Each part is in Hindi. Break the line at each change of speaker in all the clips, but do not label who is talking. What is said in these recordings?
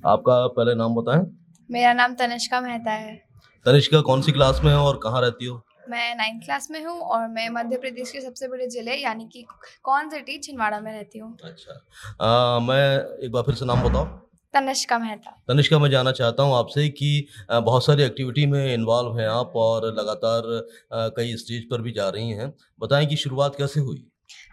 आपका पहले नाम बताएं।
मेरा नाम तनिष्का मेहता है।
तनिष्का कौन सी क्लास में हो और कहाँ रहती हो?
मैं 9th क्लास में हूँ और मैं मध्य प्रदेश के सबसे बड़े जिले यानी कि कौन सिटी छिंदवाड़ा में रहती हूँ।
अच्छा। मैं एक बार फिर से नाम बताओ।
तनिष्का मेहता।
तनिष्का, मैं जानना चाहता हूँ आपसे कि बहुत सारी एक्टिविटी में इन्वॉल्व हैं आप और लगातार कई स्टेज पर भी जा रही हैं। बताएं कि शुरुआत कैसे हुई?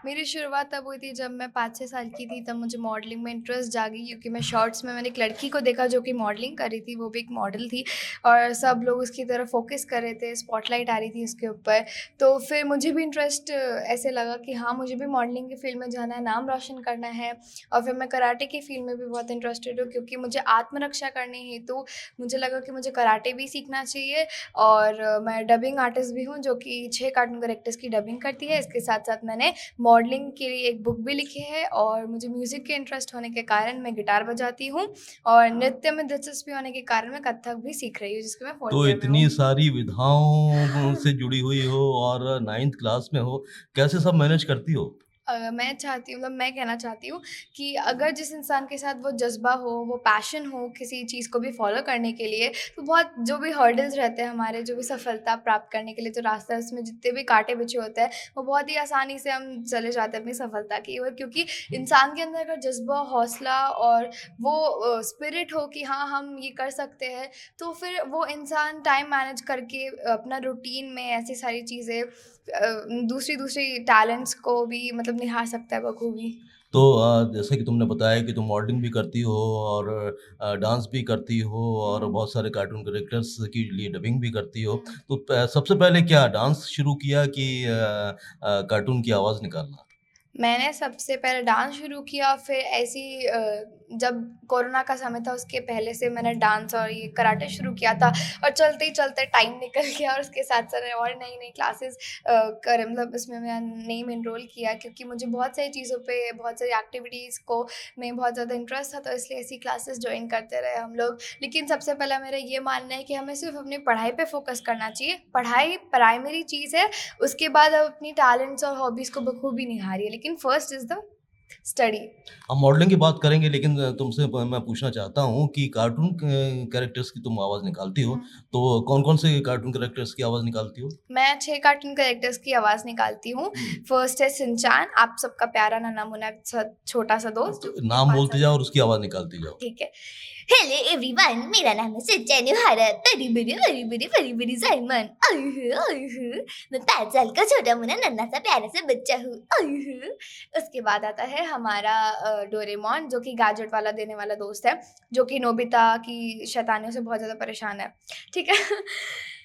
मेरी शुरुआत तब हुई थी जब मैं 5-6 साल की थी, तब मुझे मॉडलिंग में इंटरेस्ट जागी क्योंकि मैं शॉर्ट्स में मैंने एक लड़की को देखा जो कि मॉडलिंग कर रही थी, वो भी एक मॉडल थी और सब लोग उसकी तरफ फोकस कर रहे थे, स्पॉटलाइट आ रही थी उसके ऊपर। तो फिर मुझे भी इंटरेस्ट ऐसे लगा कि हाँ, मुझे भी मॉडलिंग की फील्ड में जाना है, नाम रोशन करना है। और फिर मैं कराटे की फील्ड में भी बहुत इंटरेस्टेड हूँ क्योंकि मुझे आत्मरक्षा करने हेतु मुझे लगा कि मुझे कराटे भी सीखना चाहिए। और मैं डबिंग आर्टिस्ट भी हूँ जो कि 6 कार्टून कैरेक्टर्स की डबिंग करती है। इसके साथ साथ मैंने मॉडलिंग के लिए एक बुक भी लिखी है और मुझे म्यूज़िक के इंटरेस्ट होने के कारण मैं गिटार बजाती हूँ और नृत्य में दिलचस्पी होने के कारण मैं कथक भी सीख रही हूँ, जिसके मैं 4th
तो
ईयर में हूँ।
इतनी सारी विधाओं से जुड़ी हुई हो और 9th क्लास में हो, कैसे सब मैनेज करती हो?
मैं चाहती हूँ, मतलब मैं कहना चाहती हूँ कि अगर जिस इंसान के साथ वो जज़्बा हो, वो पैशन हो किसी चीज़ को भी फ़ॉलो करने के लिए, तो बहुत जो भी हर्डल्स रहते हैं हमारे, जो भी सफलता प्राप्त करने के लिए जो रास्ता है उसमें जितने भी कांटे बिछे होते हैं, वो बहुत ही आसानी से हम चले जाते हैं अपनी सफलता की ओर। क्योंकि इंसान के अंदर अगर जज़्बा, हौसला और वो स्पिरिट हो कि हाँ, हम ये कर सकते हैं, तो फिर वो इंसान टाइम मैनेज करके अपना रूटीन में ऐसी सारी चीज़ें दूसरी टैलेंट्स को भी मतलब निहार सकता है बखूबी।
तो जैसे कि तुमने बताया कि तुम मॉडलिंग भी करती हो और डांस भी करती हो और बहुत सारे कार्टून कैरेक्टर्स के लिए डबिंग भी करती हो।
हुँ।
तो सबसे पहले क्या डांस शुरू किया कि कार्टून की आवाज़ निकालना?
मैंने सबसे पहले डांस शुरू किया, फिर ऐसे ही जब कोरोना का समय था उसके पहले से मैंने डांस और ये कराटे शुरू किया था और चलते ही चलते टाइम निकल गया और उसके साथ-साथ मैंने और नई-नई क्लासेस कर मतलब इसमें मेरा नेम एनरोल किया क्योंकि मुझे बहुत सारी चीज़ों पे, बहुत सारी एक्टिविटीज़ को में बहुत ज़्यादा इंटरेस्ट था, तो इसलिए ऐसी क्लासेस जॉइन करते रहे हम लोग। लेकिन सबसे पहला मेरा ये मानना है कि हमें सिर्फ़ अपनी पढ़ाई पे फ़ोकस करना चाहिए। पढ़ाई प्राइमरी चीज़ है, उसके बाद आप अपनी टैलेंट्स और हॉबीज़ को बखूबी निहारिए, लेकिन फर्स्ट इज़ द स्टडी।
हम मॉडलिंग की बात करेंगे लेकिन तुमसे मैं पूछना चाहता हूँ कि कार्टून कैरेक्टर्स की तुम आवाज़ निकालती हो,
हुँ।
तो कौन-कौन से कार्टून कैरेक्टर्स की आवाज़ निकालती हो?
मैं 6 कार्टून कैरेक्टर्स की आवाज़ निकालती हूँ।
हुँ।
फर्स्ट है शिनचैन, आप सबका प्यारा नन्हा-मुन्ना छोटा-सा दोस्त जो
तो
कि
नाम
5
बोलते
साल
जाओ
का।
और उसकी आवाज़ निकालती जाओ।
ठीक है। हेलो एवरीवन, मेरा नाम है शिनचैन ओहारा, बड़ी-बड़ी साइमन। मैं 5 साल का छोटा-मुन्ना नन्हा-सा प्यारा-सा बच्चा हूँ। उसके बाद आता है हमारा डोरेमोन जो कि गैजेट वाला देने वाला दोस्त है, जो कि नोबिता की शैतानियों से बहुत ज़्यादा परेशान है। ठीक है?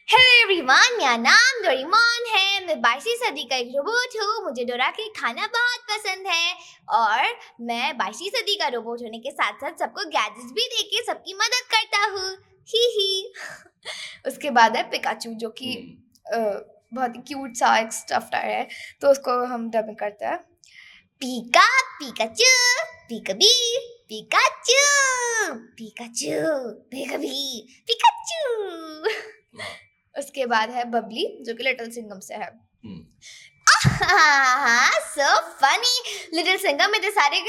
हेलो एवरीवन, मेरा नाम डोरेमोन है। मैं 22वीं सदी का एक रोबोट हूँ। मुझे डोरा के खाना बहुत पसंद है और मैं 22वीं सदी का रोबोट होने के साथ-साथ सबको गैजेट्स भी देके सबकी मदद करता हूँ। ही ही। उसके बाद है पिकाचू जो कि अ, बहुत ही क्यूट सा एक स्टफ़ टॉय है, तो उसको हम डबिंग करते हैं। पीका, पिकाचू, पीकाबी, पिकाचू, पिकाचू, पीकाबी, पिकाचू। उसके बाद है बबली जो कि लिटिल सिंघम से है।
हुँ।
So funny. लिटिल सिंघम इतने सारे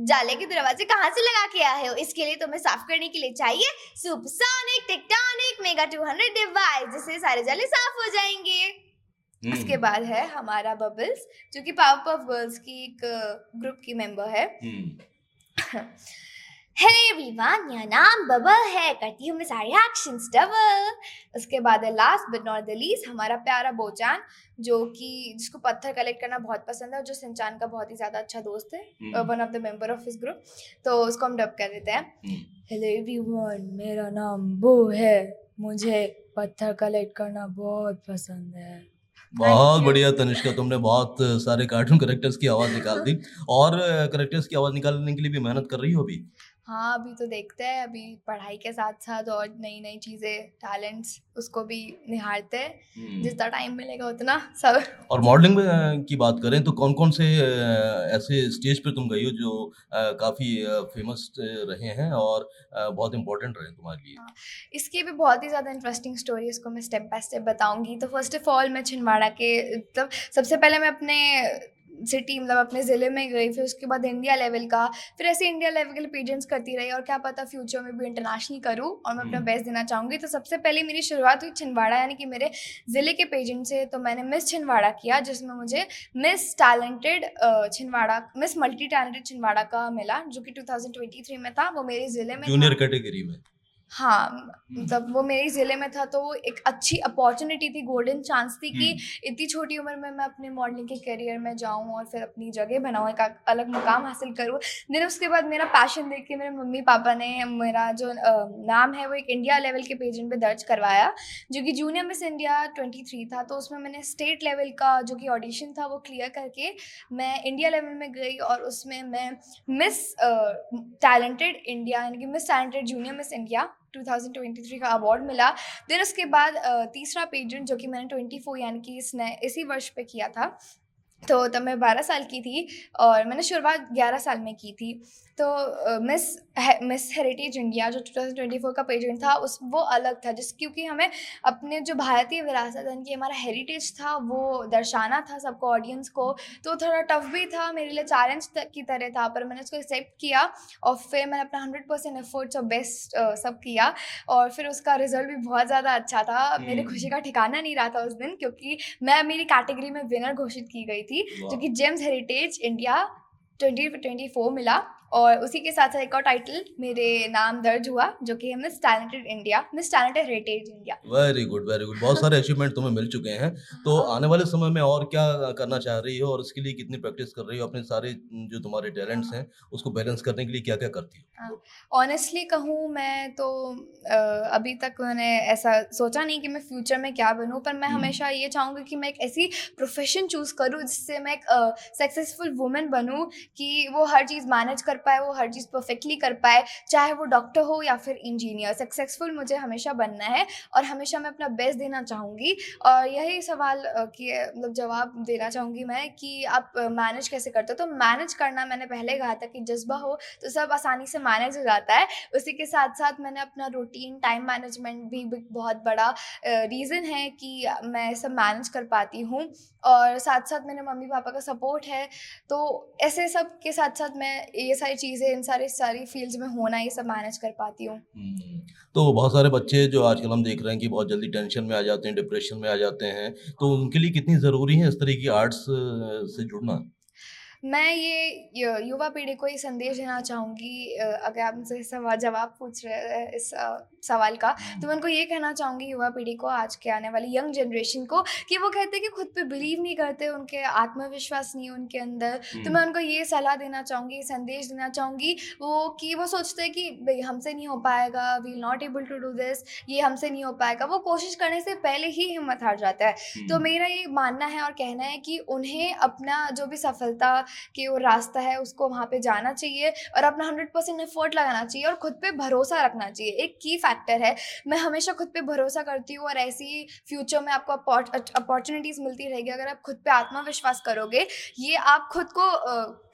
जाले के दरवाजे कहाँ से लगा के आए हो? इसके लिए तुम्हें साफ करने के लिए चाहिए सुपरसोनिक टेक्टोनिक मेगा 200 डिवाइस, जिससे सारे जाले साफ हो जाएंगे। उसके
हुँ।
बाद है हमारा बबल्स जो कि पावर पफ गर्ल्स की एक ग्रुप की मेंबर है।
हुँ।
हे एवरीवन, मेरा नाम बबल है, करती हूँ मैं सारे एक्शंस डबल। उसके बाद है last but not the least हमारा प्यारा बोचान जो कि जिसको पत्थर कलेक्ट करना बहुत पसंद है और जो सिंचान का बहुत ही ज़्यादा अच्छा दोस्त है, one of the member of his group. तो उसको हम डब कर देते हैं। हेलो एवरीवन, मेरा नाम बो है, मुझे पत्थर कलेक्ट करना बहुत पसंद है।
बहुत
थैंक यू।
बढ़िया तनिष्का, तुमने बहुत सारे कार्टून कैरेक्टर्स की आवाज़ निकाल दी और कैरेक्टर्स की आवाज़ निकालने के लिए भी मेहनत कर रही हो अभी?
हाँ, अभी तो देखते हैं, अभी पढ़ाई के साथ-साथ और नई-नई चीज़ें, टैलेंट्स उसको भी निहारते हैं।
हुँ।
जितना टाइम मिलेगा उतना सब।
और मॉडलिंग में की बात करें तो कौन-कौन से ऐसे स्टेज पे तुम गई हो जो काफ़ी फ़ेमस रहे हैं और बहुत इम्पोर्टेंट रहे तुम्हारे लिए?
हाँ, इसकी भी बहुत ही ज़्यादा इंटरेस्टिंग स्टोरी है, इसको मैं स्टेप बाय स्टेप बताऊँगी। तो फर्स्ट ऑफ ऑल मैं छिंदवाड़ा के मतलब सबसे पहले मैं अपने
सिटी मतलब अपने ज़िले में गई, फिर उसके बाद इंडिया लेवल का, फिर ऐसे इंडिया लेवल के पेजेंट्स करती रही और क्या पता फ्यूचर में भी इंटरनेशनल करूँ और मैं अपना बेस्ट देना चाहूँगी। तो सबसे पहले मेरी शुरुआत हुई छिंदवाड़ा यानी कि मेरे ज़िले के पेजेंट से। तो मैंने मिस छिंदवाड़ा किया जिसमें मुझे miss talented Chhindwara, miss multi talented Chhindwara का मिला जो कि 2023 में था, वो मेरे ज़िले में
जूनियर
था।
कैटेगरी में।
हाँ, मतलब वो मेरे ज़िले में था तो वो एक अच्छी अपॉर्चुनिटी थी, गोल्डन चांस थी कि इतनी छोटी उम्र में मैं अपने मॉडलिंग के करियर में जाऊँ और फिर अपनी जगह बनाऊँ, एक अलग मुकाम हासिल करूँ। देन उसके बाद मेरा पैशन देख के मेरे मम्मी-पापा ने मेरा जो नाम है वो एक इंडिया लेवल के पेजेंट पे दर्ज करवाया, जो कि जूनियर मिस इंडिया 23 था। तो उसमें मैंने स्टेट लेवल का जो कि ऑडिशन था वो क्लियर करके मैं इंडिया लेवल में गई और उसमें मैं मिस टैलेंटेड इंडिया यानी कि miss talented junior miss India 2023 का अवार्ड मिला। देन उसके बाद तीसरा पेजेंट जो कि मैंने 24 यानी कि इसी वर्ष पे किया था, तो तब मैं 12 साल की थी और मैंने शुरुआत 11 साल में की थी। तो मिस हेरिटेज इंडिया जो 2024 का पेजेंट था वो अलग था क्योंकि हमें अपने जो भारतीय विरासत यानी कि हमारा हेरिटेज था वो दर्शाना था सबको, ऑडियंस को। तो थोड़ा टफ भी था मेरे लिए, चैलेंज की तरह था, पर मैंने उसको एक्सेप्ट किया और फिर मैंने अपना 100% एफर्ट्स और बेस्ट सब किया और फिर उसका रिजल्ट भी बहुत ज़्यादा अच्छा था। मेरी खुशी का ठिकाना नहीं रहा था उस दिन क्योंकि मैं मेरी कैटेगरी में विनर घोषित की गई थी जो कि जेम्स हेरिटेज इंडिया 2024 मिला और उसी के साथ एक और टाइटल मेरे नाम दर्ज हुआ जो कि है miss talented India, miss talented heritage India.
Very good, very good. बहुत सारे अचीवमेंट तुम्हें मिल चुके हैं। तो आने वाले समय में और क्या करना चाह रही हो और उसके लिए कितनी प्रैक्टिस कर रही हो? अपने सारे जो तुम्हारे टैलेंट्स हैं, उसको बैलेंस करने के लिए क्या-क्या करती हो?
ऑनेस्टली कहूँ मैं तो अभी तक मैंने ऐसा सोचा नहीं कि मैं फ्यूचर में क्या बनूँ, पर मैं हमेशा ये चाहूँगी कि मैं एक ऐसी प्रोफेशन चूज़ करूँ जिससे मैं एक सक्सेसफुल वुमेन बनूँ कि वो हर चीज़ मैनेज कर पाए, वो हर चीज़ परफेक्टली कर पाए, चाहे वो डॉक्टर हो या फिर इंजीनियर। सक्सेसफुल मुझे हमेशा बनना है और हमेशा मैं अपना बेस्ट देना चाहूँगी। और यही सवाल कि मतलब जवाब देना चाहूँगी मैं कि आप मैनेज कैसे करते हो? तो मैनेज करना मैंने पहले कहा था कि जज़्बा हो तो सब आसानी से मैनेज हो जाता है। उसी के साथ-साथ मैंने अपना रूटीन, टाइम मैनेजमेंट भी बहुत बड़ा रीज़न है कि मैं सब मैनेज कर पाती हूँ और साथ-साथ मेरे मम्मी-पापा का सपोर्ट है। तो ऐसे सब के साथ-साथ मैं ये सारी चीज़ें, इन सारी फ़ील्ड्स में होना, ये सब मैनेज कर पाती हूँ।
तो बहुत सारे बच्चे जो आजकल हम देख रहे हैं कि बहुत जल्दी टेंशन में आ जाते हैं, डिप्रेशन में आ जाते हैं, तो उनके लिए कितनी ज़रूरी है इस तरह की आर्ट्स से जुड़ना?
मैं ये युवा पीढ़ी को ये संदेश देना चाहूँगी, अगर आप मुझसे जवाब पूछ रहे हैं इस सवाल का, तो मैं उनको ये कहना चाहूँगी युवा पीढ़ी को, आज के आने वाली यंग जनरेशन को, कि वो कहते हैं कि खुद पे बिलीव नहीं करते, उनके आत्मविश्वास नहीं है उनके अंदर। तो मैं उनको ये सलाह देना चाहूँगी, संदेश देना चाहूँगी वो सोचते हैं कि भई हमसे नहीं हो पाएगा, we will not able to do this, ये हमसे नहीं हो पाएगा। वो कोशिश करने से पहले ही हिम्मत हार जाता है। तो मेरा ये मानना है और कहना है कि उन्हें अपना जो भी सफलता कि वो रास्ता है उसको वहाँ पे जाना चाहिए और अपना 100% एफर्ट लगाना चाहिए और खुद पे भरोसा रखना चाहिए। एक की फैक्टर है, मैं हमेशा खुद पे भरोसा करती हूँ और ऐसे ही फ्यूचर में आपको अपॉर्चुनिटीज़ मिलती रहेगी अगर आप खुद पे आत्मविश्वास करोगे। ये आप खुद को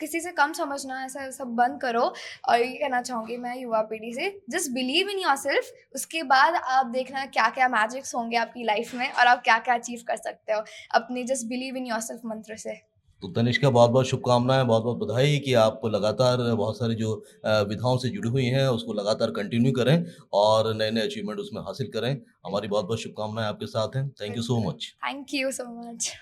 किसी से कम समझना, ऐसा सब बंद करो। और ये कहना चाहूँगी मैं युवा पीढ़ी से, जस्ट बिलीव इन योरसेल्फ। उसके बाद आप देखना क्या-क्या मैजिक्स होंगे आपकी लाइफ में और आप क्या-क्या अचीव कर सकते हो अपने जस्ट बिलीव इन योरसेल्फ मंत्र से।
तो तनिष्का, बहुत-बहुत शुभकामनाएँ, बहुत-बहुत बधाई कि आप लगातार बहुत सारी जो विधाओं से जुड़ी हुई हैं, उसको लगातार कंटिन्यू करें और नए-नए अचीवमेंट उसमें हासिल करें। हमारी बहुत-बहुत शुभकामनाएँ आपके साथ हैं। Thank you so much.
Thank you so much.